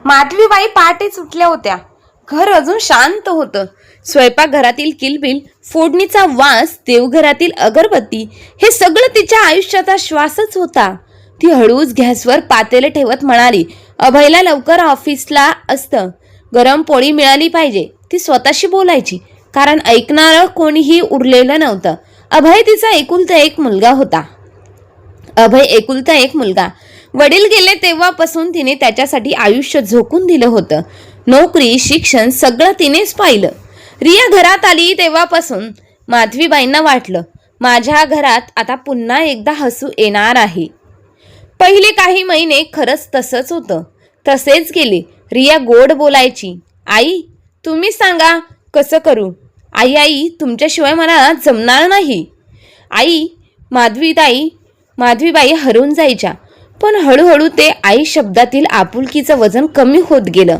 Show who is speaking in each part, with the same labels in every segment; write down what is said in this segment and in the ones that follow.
Speaker 1: माधवीबाई पहाटेच उठल्या होत्या. घर अजून शांत होतं. स्वयंपाकघरातील किलबिल, फोडणीचा वास, देवघरातील अगरबत्ती हे सगळं तिच्या आयुष्याचा श्वासच होता. ती हळूच गॅसवर पातेले ठेवत म्हणाली, अभयला लवकर ऑफिसला असतं, गरम पोळी मिळाली पाहिजे. ती स्वतःशी बोलायची, कारण ऐकणारं कोणीही उरलेलं नव्हतं. अभय तिचा एकुलता एक मुलगा होता. वडील गेले तेव्हापासून तिने त्याच्यासाठी आयुष्य झोकून दिलं होतं. नोकरी, शिक्षण सगळं तिनेच पाहिलं. रिया घरात आली तेव्हापासून माधवीबाईंना वाटलं, माझ्या घरात आता पुन्हा एकदा हसू येणार आहे. पहिले काही महिने खरंच तसंच होतं. तसेच गेले. रिया गोड बोलायची, आई तुम्ही सांगा कसं करू. आई तुमच्याशिवाय मला जमणार नाही. आई माधवीबाई हरून जायच्या. पण हळूहळू ते आई शब्दातील आपुलकीचं वजन कमी होत गेलं.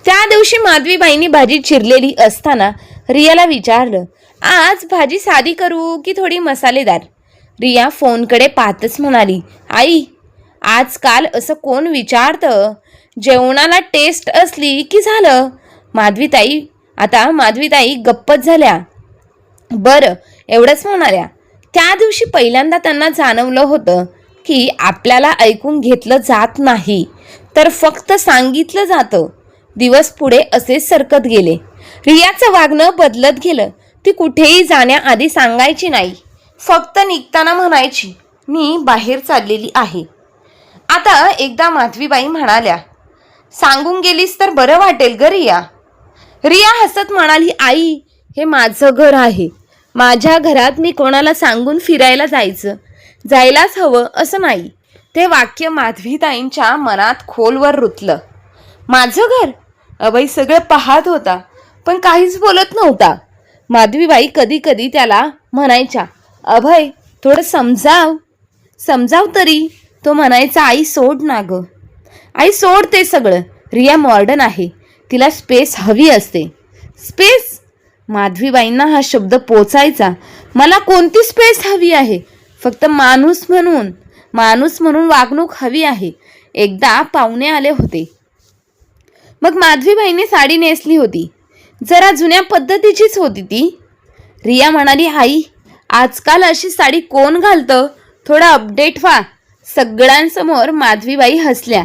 Speaker 1: त्या दिवशी माधवीबाईंनी भाजी चिरलेली असताना रियाला विचारलं, आज भाजी साधी करू की थोडी मसालेदार. रिया फोनकडे पाहतच म्हणाली, आई आजकाल असं कोण विचारतं, जेवणाला टेस्ट असली की झालं. माधवीताई गप्पच झाल्या. बरं एवढंच म्हणाल्या. त्या दिवशी पहिल्यांदा त्यांना जाणवलं होतं की आपल्याला ऐकून घेतलं जात नाही, तर फक्त सांगितलं जातं. दिवस पुढे असेच सरकत गेले. रियाचं वागणं बदलत गेलं. ती कुठेही जाण्याआधी सांगायची नाही, फक्त निघताना म्हणायची, मी बाहेर चाललेली आहे. आता एकदा माधवीबाई म्हणाल्या, सांगून गेलीस तर बरं वाटेल ग रिया. रिया हसत म्हणाली, आई हे माझं घर आहे. माझ्या घरात मी कोणाला सांगून फिरायला जायलाच हवं असं नाही. ते वाक्य माधवीताईंच्या मनात खोलवर रुतलं. माझं घर? अभय सगळं पाहत होता, पण काहीच बोलत नव्हता. माधवीबाई कधी कधी त्याला म्हणायच्या, अभय थोडं समजाव तरी. तो म्हणायचा, आई सोड ना ग. आई सोड ते सगळं. रिया मॉडर्न आहे, तिला स्पेस हवी असते. स्पेस? माधवीबाईंना हा शब्द पोचायचा. मला कोणती स्पेस हवी आहे? फक्त माणूस म्हणून वागणूक हवी आहे. एकदा पाहुणे आले होते. मग माधवीबाईंनी साडी नेसली होती. जरा जुन्या पद्धतीचीच होती ती. रिया म्हणाली, आई आजकाल अशी साडी कोण घालतं? थोडं अपडेट व्हा. सगळ्यांसमोर माधवीबाई हसल्या,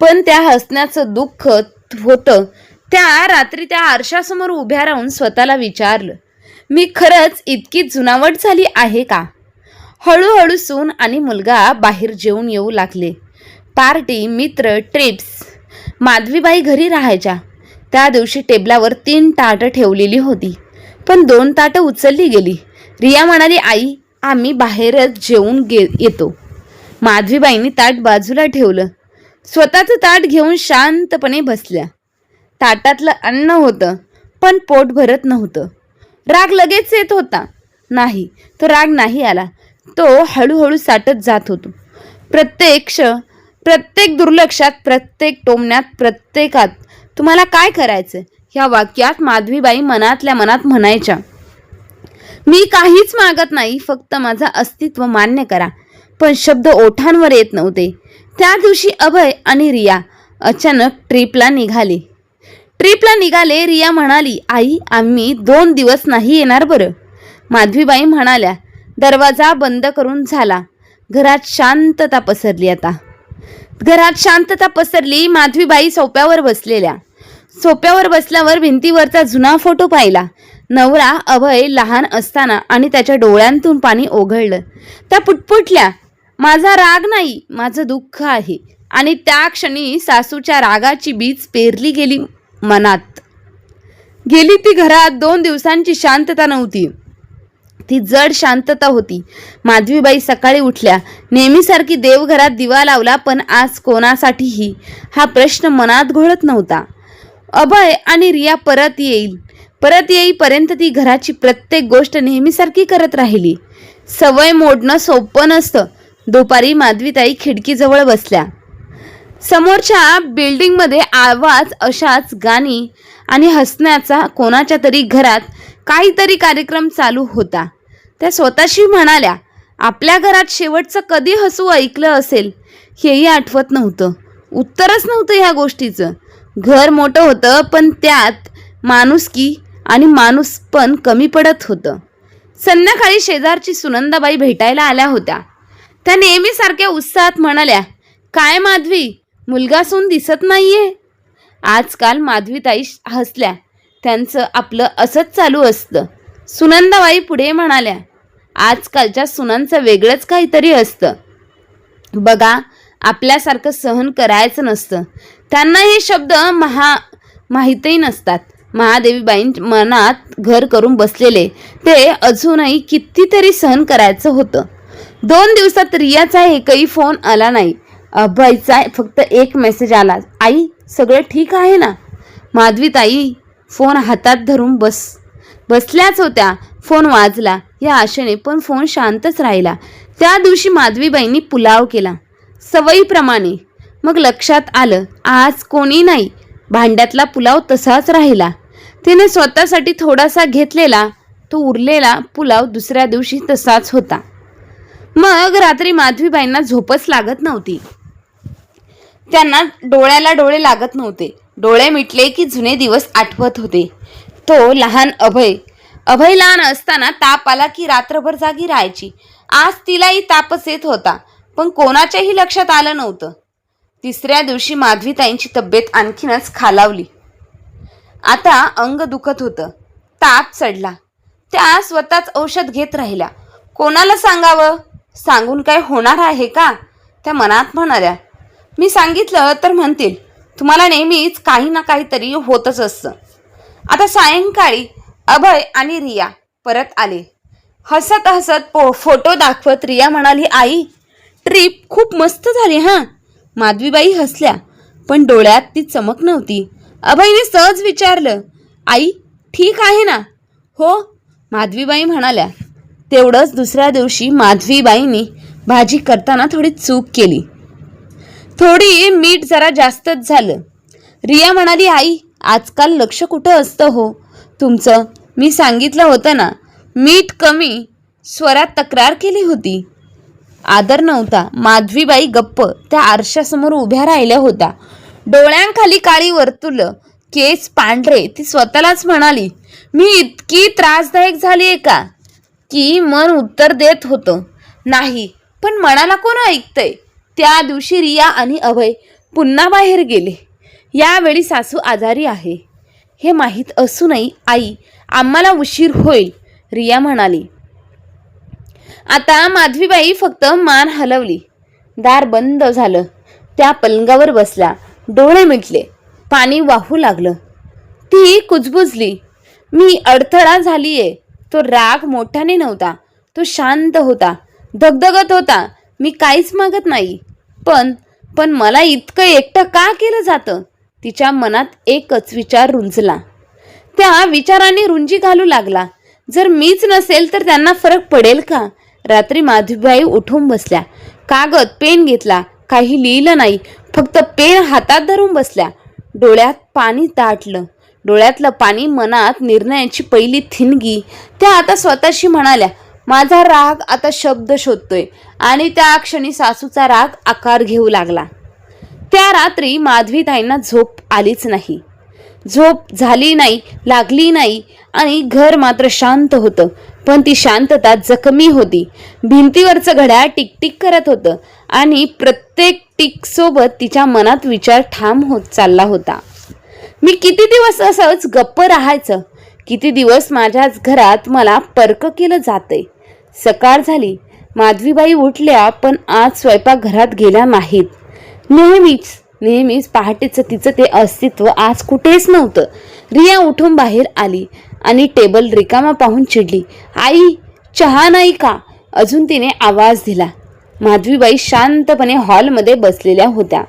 Speaker 1: पण त्या हसण्याचं दुःख होतं. त्या रात्री त्या आरशासमोर उभ्या राहून स्वतःला विचारलं, मी खरंच इतकी जुनावट झाली आहे का? हळूहळू सून आणि मुलगा बाहेर जेवून येऊ लागले. पार्टी, मित्र, ट्रिप्स. माधवीबाई घरी राहायच्या. त्या दिवशी टेबलावर 3 ताटं ठेवलेली होती, पण 2 ताटं उचलली गेली. रिया म्हणाली, आई आम्ही बाहेरच जेवून येतो. माधवीबाईंनी ताट बाजूला ठेवलं. स्वतःचं ताट घेऊन शांतपणे बसल्या. ताटातलं अन्न होतं, पण पोट भरत नव्हतं. राग लगेच येत होता? नाही, तो राग नाही आला. तो हळूहळू साठत जात होतो. प्रत्येक दुर्लक्षात, प्रत्येक टोमण्यात, प्रत्येकात. तुम्हाला काय करायचं? ह्या वाक्यात माधवीबाई मनातल्या मनात म्हणायच्या. मी काहीच मागत नाही, फक्त माझं अस्तित्व मान्य करा. पण शब्द ओठांवर येत नव्हते. त्या दिवशी अभय आणि रिया अचानक ट्रिपला निघाले. रिया म्हणाली, आई आम्ही 2 दिवस नाही येणार बरं. माधवीबाई म्हणाल्या. दरवाजा बंद करून झाला. घरात शांतता पसरली. माधवीबाई सोप्यावर बसल्यावर भिंतीवरचा जुना फोटो पाहिला. नवरा अभय लहान असताना आणि त्याच्या डोळ्यांतून पाणी ओघळलं. त्या पुटपुटल्या, माझा राग नाही, माझं दुःख आहे. आणि त्या क्षणी सासूच्या रागाची बीज पेरली गेली मनात. ती घरात 2 दिवसांची शांतता नव्हती, ती जड शांतता होती. माधवीबाई सकाळी उठल्या. नेहमीसारखी देवघरात दिवा लावला, पण आज कोणासाठीही हा प्रश्न मनात घोळत नव्हता. अभय आणि रिया परत येईपर्यंत ती घराची प्रत्येक गोष्ट नेहमीसारखी करत राहिली. सवय मोडणं सोपं नसतं. दुपारी माधवीताई खिडकीजवळ बसल्या. समोरच्या बिल्डिंगमध्ये आवाज, अशाच गाणी आणि हसण्याचा. कोणाच्या तरी घरात काहीतरी कार्यक्रम चालू होता. त्या स्वतःशी म्हणाल्या, आपल्या घरात शेवटचं कधी हसू ऐकलं असेल हेही आठवत नव्हतं. उत्तरच नव्हतं ह्या गोष्टीचं. घर मोठं होतं पण त्यात माणुसकी आणि माणूस पण कमी पडत होतं. संध्याकाळी शेजारची सुनंदाबाई भेटायला आल्या होत्या. त्या नेहमीसारख्या उत्साहात म्हणाल्या, काय माधवी, मुलगा सून दिसत नाहीये? आजकाल माधवीताई हसल्या. त्यांचं आपलं असंच चालू असतं. सुनंदाबाई पुढे म्हणाल्या, आजकालच्या सुनांचं वेगळंच काहीतरी असतं. बघा, आपल्यासारखं सहन करायचं नसतं. त्यांना हे शब्द माहीतही नसतात. महादेवीबाई मनात घर करून बसलेले ते अजूनही कितीतरी सहन करायचं होतं. 2 दिवसात रियाचा एकही फोन आला नाही. अभयचा फक्त एक मेसेज आला, आई सगळं ठीक आहे ना? माधवीताई फोन हातात धरून बसल्याच होत्या. फोन वाजला या आशेने, पण फोन शांतच राहिला. त्या दिवशी माधवीबाईंनी पुलाव केला सवयीप्रमाणे. मग लक्षात आलं आज कोणी नाही. भांड्यातला पुलाव तसाच राहिला. तिने स्वतःसाठी थोडासा घेतलेला, तो उरलेला पुलाव दुसऱ्या दिवशी तसाच होता. मग रात्री माधवीबाईंना झोपच लागत नव्हती. त्यांना डोळ्याला डोळे लागत नव्हते. डोळे मिटले की जुने दिवस आठवत होते. तो लहान अभय लहान असताना ताप आला की रात्रभर जागी राहायची. आज तिलाही तापच येत होता, पण कोणाच्याही लक्षात आलं नव्हतं. तिसऱ्या दिवशी माधवीताईंची तब्येत आणखीनच खालावली. आता अंग दुखत होतं, ताप चढला. त्या स्वतःच औषध घेत राहिल्या. कोणाला सांगावं? सांगून काय होणार आहे का? त्या मनात म्हणाल्या. मी सांगितलं तर म्हणतील तुम्हाला नेहमीच काही ना काहीतरी होतच असतं. आता सायंकाळी अभय आणि रिया परत आले. हसत हसत फोटो दाखवत रिया म्हणाली, आई ट्रिप खूप मस्त झाली हां. माधवीबाई हसल्या, पण डोळ्यात ती चमक नव्हती. अभयने सहज विचारलं, आई ठीक आहे ना? हो, माधवीबाई म्हणाल्या. तेवढंच दुसऱ्या दिवशी माधवीबाईंनी भाजी करताना थोडी चूक केली. थोडी मीठ जरा जास्तच झालं. रिया म्हणाली, आई आजकाल लक्ष कुठं असतं हो तुमचं? मी सांगितलं होतं ना. मीठ कमी स्वरात तक्रार केली होती. आदर नव्हता. माधवीबाई गप्प त्या आरशासमोर उभ्या राहिल्या होत्या. डोळ्यांखाली काळी वर्तुळं, केस पांढरे. ती स्वतःलाच म्हणाली, मी इतकी त्रासदायक झालीये का? की मन उत्तर देत होतं, नाही, पण मनाला कोण ऐकतंय? त्या दिवशी रिया आणि अभय पुन्हा बाहेर गेले. यावेळी सासू आजारी आहे हे माहीत असूनही आई आम्हाला उशीर होईल, रिया म्हणाली. आता माधवीबाई फक्त मान हलवली. दार बंद झालं. त्या पलंगावर बसल्या. डोळे मिटले. पाणी वाहू लागलं. ती कुजबुजली. मी अडथळा झालीये. तो राग मोठ्याने नव्हता, तो शांत होता, धगधगत होता. मी काहीच मागत नाही, पण मला इतकं एकटं का केलं जातं? तिच्या मनात एकच विचार रुंजला. त्या विचाराने रुंजी घालू लागला, जर मीच नसेल तर त्यांना फरक पडेल का? रात्री माधवीबाई उठून बसल्या. कागद पेन घेतला. काही लिहिलं नाही, फक्त पेन हातात धरून बसल्या. डोळ्यात पाणी दाटलं. डोळ्यातलं पाणी मनात निर्णयाची पहिली ठिणगी. त्या आता स्वतःशी म्हणाल्या, माझा राग आता शब्द शोधतोय. आणि त्या क्षणी सासूचा राग आकार घेऊ लागला. त्या रात्री माधवीताईंना झोप आलीच नाही. झोप झाली नाही, लागली नाही. आणि घर मात्र शांत होतं, पण ती शांतता जखमी होती. भिंतीवरचं घड्याळ टिकटिक करत होतं आणि प्रत्येक टिक सोबत तिच्या मनात विचार ठाम होत चालला होता. मी किती दिवस असंच गप्प राहायचं? किती दिवस माझ्याच घरात मला परक केलं जातंय? सकाळ झाली. माधवीबाई उठल्या, पण आज स्वयंपाकघरात गेल्या नाहीत. नेहमीच पहाटेचं तिचं ते अस्तित्व आज कुठेच नव्हतं. रिया उठून बाहेर आली आणि टेबल रिकामा पाहून चिडली. आई चहा नाही का? अजून तिने आवाज दिला. माधवीबाई शांतपणे हॉलमध्ये बसलेल्या होत्या.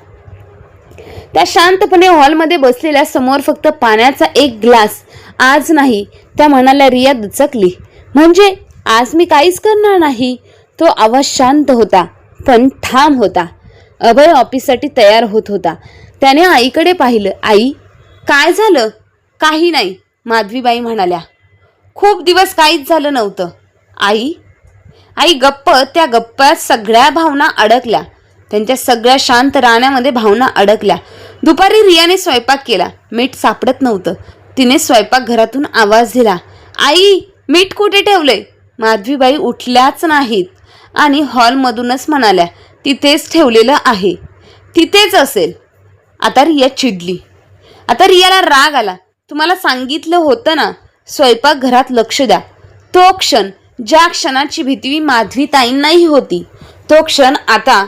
Speaker 1: त्या शांतपणे हॉलमध्ये बसलेल्या समोर फक्त पाण्याचा एक ग्लास. आज नाही, त्या म्हणाल्या. रिया दुचकली. म्हणजे आज मी काहीच करणार नाही? तो आवाज शांत होता, पण ठाम होता. अभय ऑफिससाठी तयार होत होता. त्याने आईकडे पाहिलं. आई काय झालं? काही नाही, माधवीबाई म्हणाल्या. खूप दिवस काहीच झालं नव्हतं. आई गप्प. त्या गप्पात सगळ्या भावना अडकल्या.
Speaker 2: त्यांच्या सगळ्या शांत राहण्यामध्ये भावना अडकल्या. दुपारी रियाने स्वयंपाक केला. मीठ सापडत नव्हतं. तिने स्वयंपाकघरातून आवाज दिला, आई मीठ कुठे ठेवलंय? माधवीबाई उठल्याच नाहीत आणि हॉलमधूनच म्हणाल्या, तिथेच ठेवलेलं आहे. तिथेच असेल. आता रिया चिडली. आता रियाला राग आला. तुम्हाला सांगितलं होतं ना, स्वयंपाकघरात लक्ष द्या. तो क्षण, ज्या क्षणाची भीती माधवीताईंनाही होती, तो क्षण आता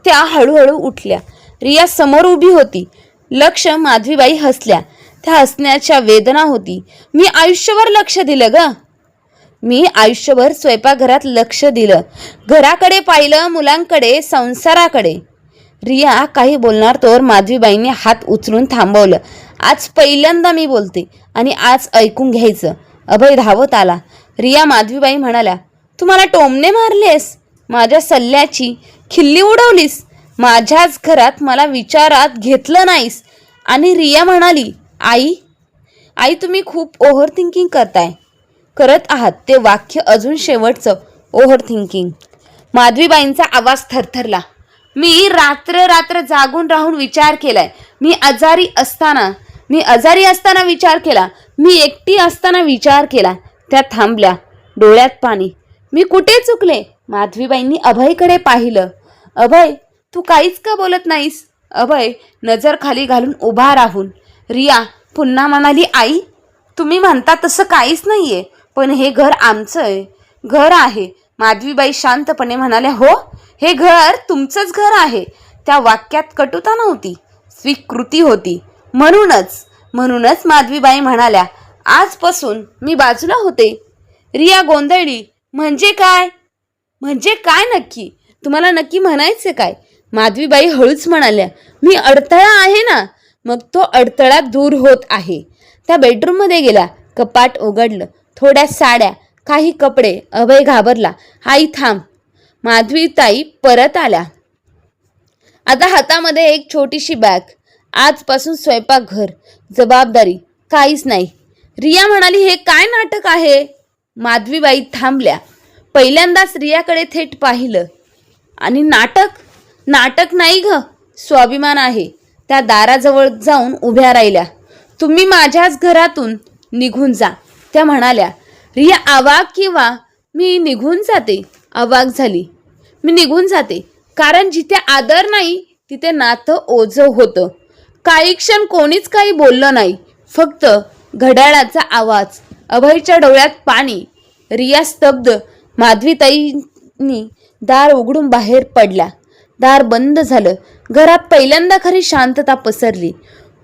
Speaker 2: त्या हळूहळू उठल्या. रिया समोर उभी होती. लक्ष. माधवीबाई हसल्या. त्या हसण्याच्या वेदना होती. मी आयुष्यभर लक्ष दिलं ग. मी आयुष्यभर स्वयंपाकघरात लक्ष दिलं. घराकडे पाहिलं, मुलांकडे, संसाराकडे. रिया काही बोलणार तोवर माधवीबाईंनी हात उचलून थांबवलं. आज पहिल्यांदा मी बोलते आणि आज ऐकून घ्यायचं. अभय धावत आला. रिया. माधवीबाई म्हणाल्या, तू मला टोमणे मारलेस, माझ्या सल्ल्याची खिल्ली उडवलीस, माझ्याच घरात मला विचारात घेतलं नाहीस. आणि रिया म्हणाली, आई तुम्ही खूप ओव्हर थिंकिंग करत आहात. ते वाक्य अजून शेवटचं, ओव्हर थिंकिंग. माधवीबाईंचा आवाज थरथरला. मी रात्र जागून राहून विचार केलाय. मी आजारी असताना विचार केला. मी एकटी असताना विचार केला. त्या थांबल्या. डोळ्यात पाणी. मी कुठे चुकले? माधवीबाईंनी अभयकडे पाहिलं. अभय, तू काहीच का बोलत नाहीस? अभय नजर खाली घालून उभा राहून. रिया पुन्हा म्हणाली, आई तुम्ही म्हणता तसं काहीच नाहीये, पण हे घर आमचं घर आहे. माधवीबाई शांतपणे म्हणाल्या, हो, हे घर तुमचंच घर आहे. त्या वाक्यात कटुता नव्हती, स्वीकृती होती. म्हणूनच माधवीबाई म्हणाल्या, आजपासून मी बाजूला होते. रिया गोंधळली. म्हणजे काय नक्की? तुम्हाला नक्की म्हणायचं काय? माधवीबाई हळूच म्हणाल्या, मी अडथळा आहे ना, मग तो अडथळा दूर होत आहे. त्या बेडरूममध्ये गेला. कपाट उघडलं. थोड्या साड्या, काही कपडे. अभय घाबरला. आई थांब. माधवीताई परत आल्या. आता हातामध्ये एक छोटीशी बॅग. आजपासून स्वयंपाकघर, जबाबदारी, काहीच नाही. रिया म्हणाली, हे काय नाटक आहे? माधवीबाई थांबल्या. पहिल्यांदाच रियाकडे थेट पाहिलं. आणि नाटक नाही ग, स्वाभिमान आहे. त्या दाराजवळ जाऊन उभ्या राहिल्या. तुम्ही माझ्याच घरातून निघून जा, त्या म्हणाल्या. रिया मी निघून जाते. अवाक झाली. मी निघून जाते कारण जिथे आदर नाही तिथे नातं ओझं होतं. काही क्षण कोणीच काही बोललं नाही, फक्त घड्याळाचा आवाज. अभयच्या डोळ्यात पाणी. रिया स्तब्ध. माधवीताईंनी दार उघडून बाहेर पडल्या. दार बंद झालं. घरात पहिल्यांदा खरी शांतता पसरली.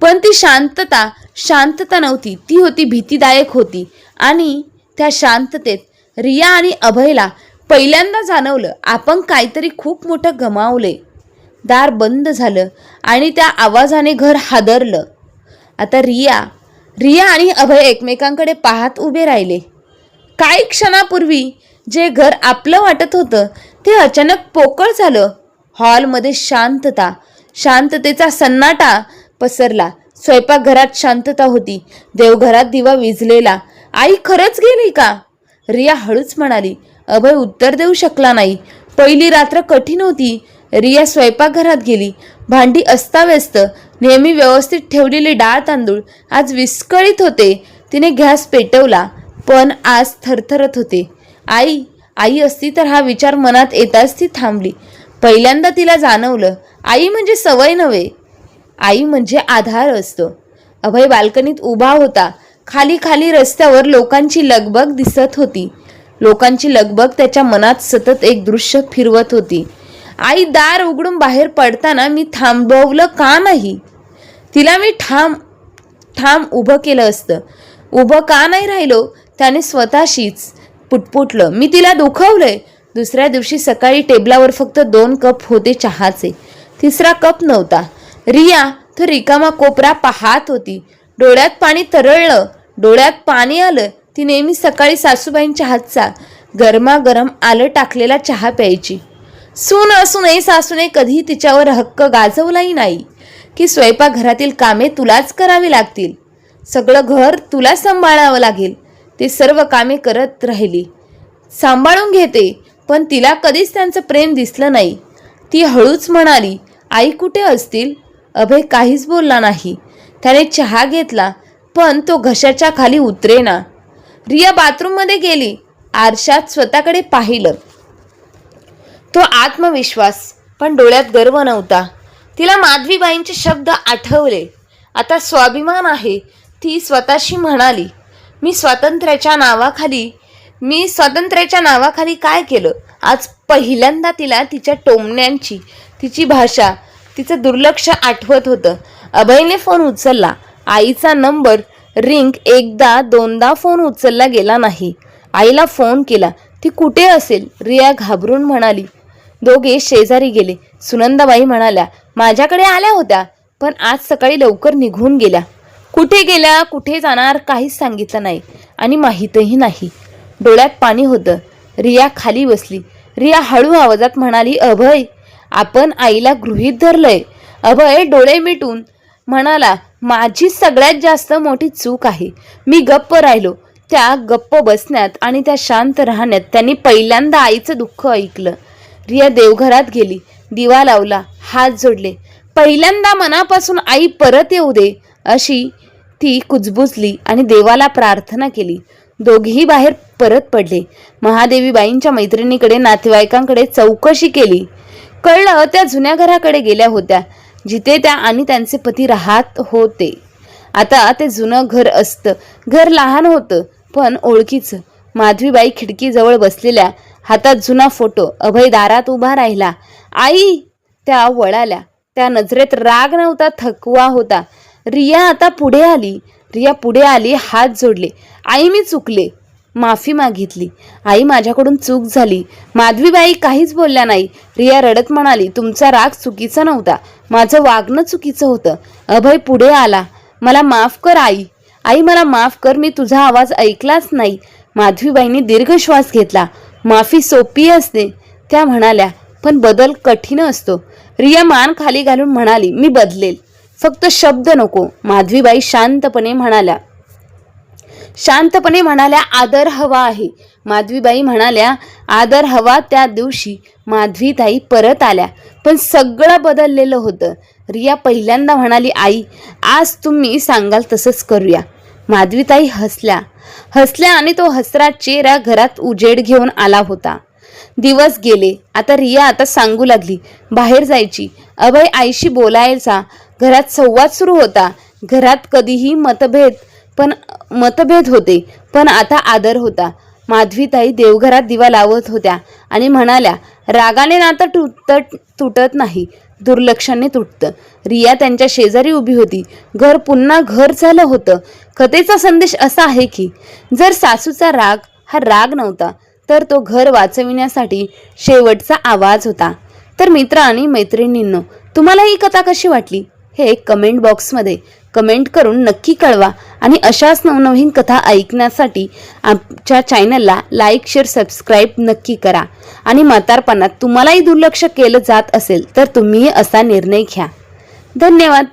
Speaker 2: पण ती शांतता नव्हती, ती होती भीतीदायक होती. आणि त्या शांततेत रिया आणि अभयला पहिल्यांदा जाणवलं, आपण काहीतरी खूप मोठं गमावले. दार बंद झालं आणि त्या आवाजाने घर हादरलं. आता रिया आणि अभय एकमेकांकडे पाहत उभे राहिले. काही क्षणापूर्वी जे घर आपलं वाटत होतं ते अचानक पोकळ झालं. हॉलमध्ये शांततेचा सन्नाटा पसरला. स्वयंपाकघरात शांतता होती. देवघरात दिवा विझलेला. आई खरंच गेली का? रिया हळूच म्हणाली. अभय उत्तर देऊ शकला नाही. पहिली रात्र कठीण होती. रिया स्वयंपाकघरात गेली. भांडी अस्ताव्यस्त. नेहमी व्यवस्थित ठेवलेले डाळ तांदूळ आज विस्कळीत होते. तिने गॅस पेटवला, पण आज थरथरत होते. आई असती तर हा विचार मनात येताच ती थांबली. पहिल्यांदा तिला जाणवलं, आई म्हणजे सवय नव्हे, आई म्हणजे आधार असतो. अभय बाल्कनीत उभा होता. खाली रस्त्यावर लोकांची लगबग दिसत होती. लोकांची लगबग त्याच्या मनात सतत एक दृश्य फिरवत होती. आई दार उघडून बाहेर पडताना मी थांबवलं का नाही? तिला मी ठाम उभं केलं असतं. उभं का नाही राहिलो? त्याने स्वतःशीच पुटपुटलं. मी तिला दुखवलंय. दुसऱ्या दिवशी सकाळी टेबलावर फक्त 2 कप होते चहाचे. तिसरा कप नव्हता. रिया तो रिकामा कोपरा पाहत होती. डोळ्यात पाणी तरळलं. डोळ्यात पाणी आलं. ती नेहमी सकाळी सासूबाईंच्या हातचा गरमागरम आलं टाकलेला चहा प्यायची. सून असूनही सासूने कधी तिच्यावर हक्क गाजवलाही नाही की स्वयंपाकघरातील कामे तुलाच करावी लागतील, सगळं घर तुला सांभाळावं लागेल. ती सर्व कामे करत राहिली. सांभाळून घेते, पण तिला कधीच त्यांचं प्रेम दिसलं नाही.
Speaker 1: ती हळूच म्हणाली, आई कुठे असतील? अभय काहीच बोलला नाही. त्याने चहा घेतला, पण तो घशाच्या खाली उतरेना. रिया बाथरूममध्ये गेली. आरशात स्वतःकडे पाहिलं. तो आत्मविश्वास, पण डोळ्यात गर्व नव्हता. तिला माधवीबाईंचे शब्द आठवले. आता स्वाभिमान आहे. ती स्वतःशी म्हणाली, मी स्वातंत्र्याच्या नावाखाली काय केलं? आज पहिल्यांदा तिला तिच्या टोमण्यांची, तिची भाषा, तिचं दुर्लक्ष आठवत होतं. अभयने फोन उचलला. आईचा नंबर रिंग, एकदा दोनदा फोन उचलला गेला नाही. आईला फोन केला. ती कुठे असेल? रिया घाबरून म्हणाली. दोघे शेजारी गेले. सुनंदाबाई म्हणाल्या, माझ्याकडे आल्या होत्या, पण आज सकाळी लवकर निघून गेल्या. कुठे गेल्या, कुठे जाणार काहीच सांगितलं नाही आणि माहीतही नाही. डोळ्यात पाणी होतं. रिया खाली बसली. रिया हळू आवाजात म्हणाली, अभय, आपण आईला गृहीत धरलंय. अभय डोळे मिटून म्हणाला, माझी सगळ्यात जास्त मोठी चूक आहे. मी गप्प राहिलो. त्या गप्प बसण्यात आणि त्या शांत राहण्यात त्यांनी पहिल्यांदा आईचं दुःख ऐकलं. रिया देवघरात गेली. दिवा लावला, हात जोडले. पहिल्यांदा मनापासून आई परत येऊ दे अशी ती कुजबुजली आणि देवाला प्रार्थना केली. दोघेही बाहेर परत पडले. महादेवीबाईंच्या मैत्रिणीकडे, नातेवाईकांकडे चौकशी केली. कळलं त्या जुन्या घराकडे गेल्या होत्या, जिथे त्या आणि त्यांचे पती राहत होते. आता ते जुनं घर असतं. घर लहान होतं, पण ओळखीचं. माधवीबाई खिडकीजवळ बसलेल्या, हातात जुना फोटो. अभय दारात उभा राहिला. आई! त्या वळाल्या. त्या नजरेत राग नव्हता, थकवा होता. रिया पुढे आली, हात जोडले. आई, मी चुकले. माफी मागितली. आई, माझ्याकडून चूक झाली. माधवीबाई काहीच बोलल्या नाही. रिया रडत म्हणाली, तुमचा राग चुकीचा नव्हता, माझं वागणं चुकीचं होतं. अभय पुढे आला. मला माफ कर आई. आई, मला माफ कर, मी तुझा आवाज ऐकलाच नाही. माधवीबाईंनी दीर्घ श्वास घेतला. माफी सोपी असते त्या म्हणाल्या, पण बदल कठीण असतो. रिया मान खाली घालून म्हणाली, मी बदलेल, फक्त शब्द नको. माधवीबाई शांतपणे म्हणाल्या, आदर हवा आहे. माधवीबाई म्हणाल्या, आदर हवा. त्या दिवशी माधवीताई परत आल्या, पण सगळं बदललेलं होतं. रिया पहिल्यांदा म्हणाली, आई, आज तुम्ही सांगाल तसंच करूया. माधवीताई हसल्या आणि तो हसरा चेहरा घरात उजेड घेऊन आला होता. दिवस गेले. आता रिया सांगू लागली, बाहेर जायची. अभय आईशी बोलायचा. घरात संवाद सुरू होता. घरात कधीही मतभेद होते, पण आता आदर होता. माधवीताई देवघरात दिवा लावत होत्या आणि म्हणाल्या, रागाने नातं तुटत नाही, दुर्लक्षाने तुटतं. रिया त्यांच्या शेजारी उभी होती. घर पुन्हा घर झालं होतं. कथेचा संदेश असा आहे की जर सासूचा राग हा राग नव्हता, तर तो घर वाचविण्यासाठी शेवटचा आवाज होता. तर मित्र आणि मैत्रिणींनो, तुम्हाला ही कथा कशी वाटली हे कमेंट बॉक्समध्ये कमेंट करून नक्की कळवा. आणि अशाच नवनवीन कथा ऐकण्यासाठी आमच्या चॅनलला लाईक, शेअर, सबस्क्राईब नक्की करा. आणि म्हातारपणात तुम्हालाही दुर्लक्ष केलं जात असेल तर तुम्हीही असा निर्णय घ्या. धन्यवाद.